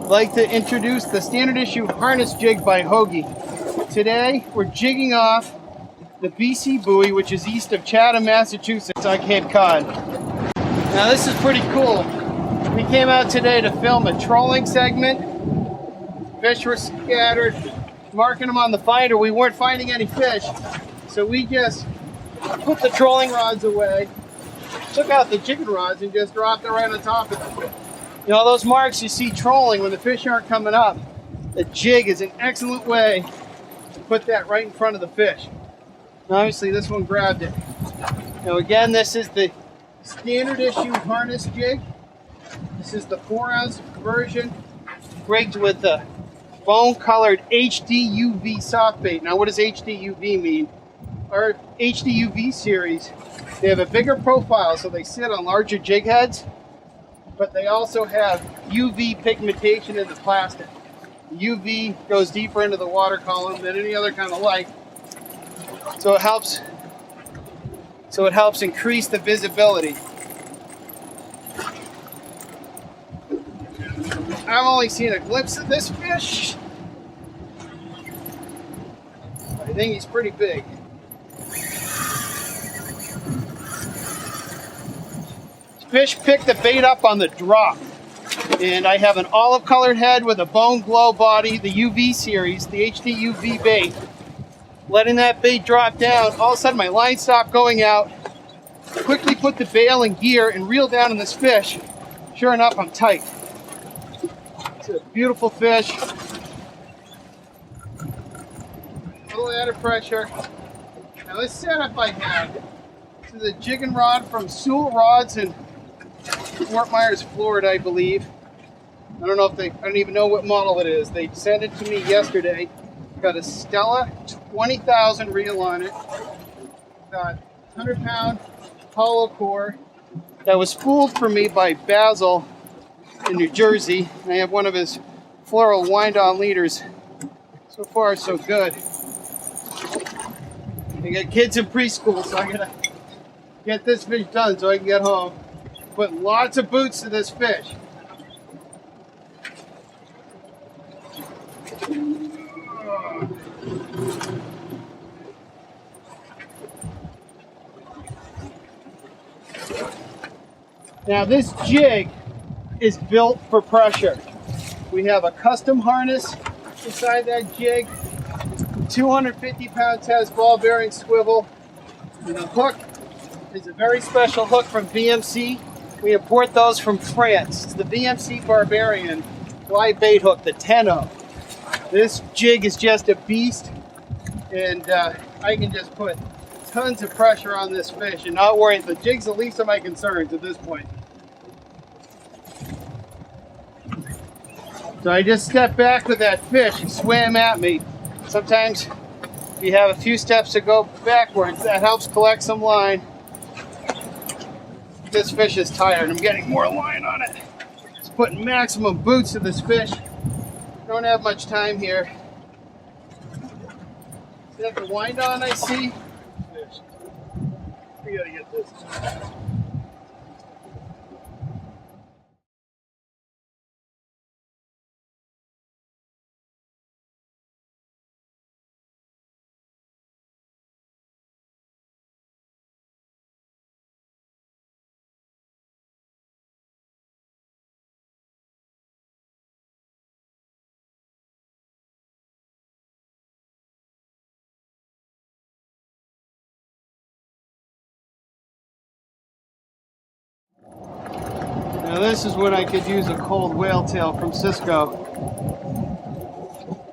like to introduce the standard issue harness jig by Hogan. Today we're jigging off the BC buoy, which is east of Chatham, Massachusetts on Cape Cod. Now this is pretty cool. We came out today to film a trolling segment. Fish were scattered, marking them on the finder. We weren't finding any fish, so we just put the trolling rods away, took out the jigging rods and just dropped it right on top of it. You know, those marks you see trolling when the fish aren't coming up, the jig is an excellent way to put that right in front of the fish. Now, obviously this one grabbed it. Now again, this is the standard issue harness jig. This is the 4-ounce version, rigged with the bone colored HD UV soft bait. Now what does HD UV mean? Our HD UV series, they have a bigger profile, so they sit on larger jig heads, but they also have UV pigmentation in the plastic. UV goes deeper into the water column than any other kind of light, so it helps increase the visibility. I've only seen a glimpse of this fish. I think he's pretty big. Fish picked the bait up on the drop, and I have an olive colored head with a bone glow body, the UV series, the HD UV bait. Letting that bait drop down, all of a sudden my line stopped going out. Quickly put the bail in gear and reel down on this fish. Sure enough, I'm tight. It's a beautiful fish. A little added pressure. Now this setup I have, this is a jigging rod from Sewell Rods in Fort Myers, Florida, I believe. I don't even know what model it is. They sent it to me yesterday. Got a Stella 20,000 reel on it. Got 100-pound hollow core that was spooled for me by Basil in New Jersey. And I have one of his floral wind-on leaders. So far, so good. I got kids in preschool, so I gotta get this fish done so I can get home. Put lots of boots to this fish. Now this jig is built for pressure. We have a custom harness inside that jig, 250-pound test ball bearing swivel, and the hook is a very special hook from VMC. We import those from France. It's the VMC Barbarian live bait hook, the 10-0. This jig is just a beast, and I can just put tons of pressure on this fish and not worry. The jig's the least of my concerns at this point. So I just stepped back with that fish. He swam at me. Sometimes if you have a few steps to go backwards, that helps collect some line. This fish is tired. I'm getting more line on it. Just putting maximum boots to this fish. Don't have much time here. Is that the wind on I see? Fish. We gotta get this. Now this is when I could use a cold whale tail from Cisco.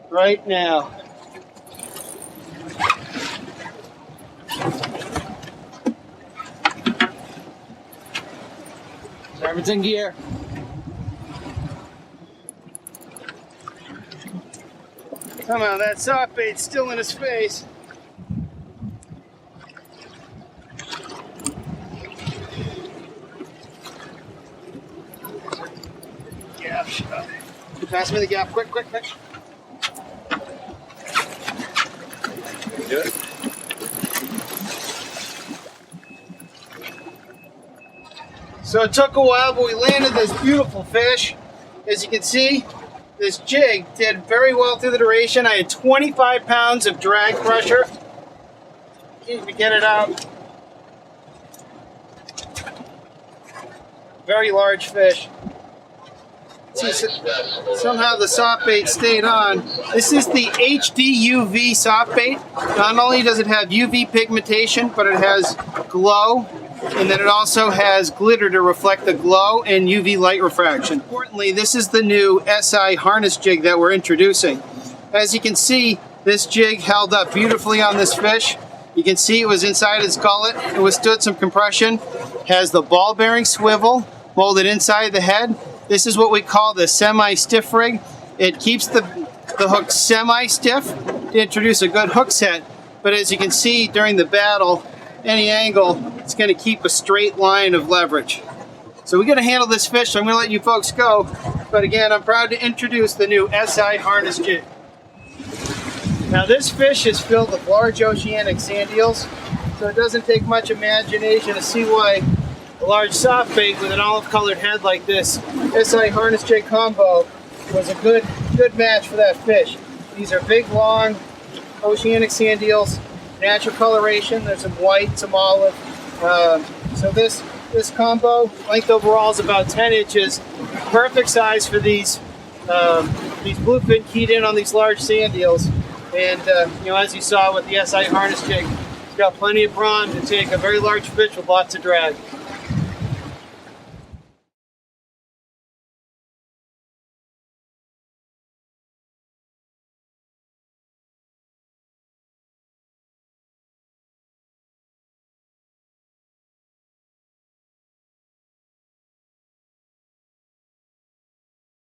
Right now. Starboard's in gear. Somehow that soft bait's still in his face. Pass me the gap, quick. Good. So it took a while, but we landed this beautiful fish. As you can see, This jig did very well through the duration. I had 25 pounds of drag pressure. Need to get it out. Very large fish. See, somehow the soft bait stayed on. This is the HD UV soft bait. Not only does it have UV pigmentation, but it has glow, and then it also has glitter to reflect the glow and UV light refraction. Importantly, this is the new SI harness jig that we're introducing. As you can see, this jig held up beautifully on this fish. You can see it was inside its gullet. It withstood some compression. Has the ball bearing swivel molded inside the head. This is what we call the semi-stiff rig. It keeps the hook semi-stiff to introduce a good hook set. But as you can see during the battle, any angle, it's going to keep a straight line of leverage. So we're going to handle this fish, so I'm going to let you folks go. But again, I'm proud to introduce the new SI harness jig. Now this fish is filled with large oceanic sand eels, so it doesn't take much imagination to see why a large soft bait with an olive-colored head like this SI harness jig combo was a good match for that fish. These are big, long oceanic sand eels, natural coloration. There's some white, some olive. So this combo, length overall is about 10 inches. Perfect size for these bluefin keyed in on these large sand eels. And you know, as you saw with the SI harness jig, it's got plenty of brawn to take a very large fish with lots of drag.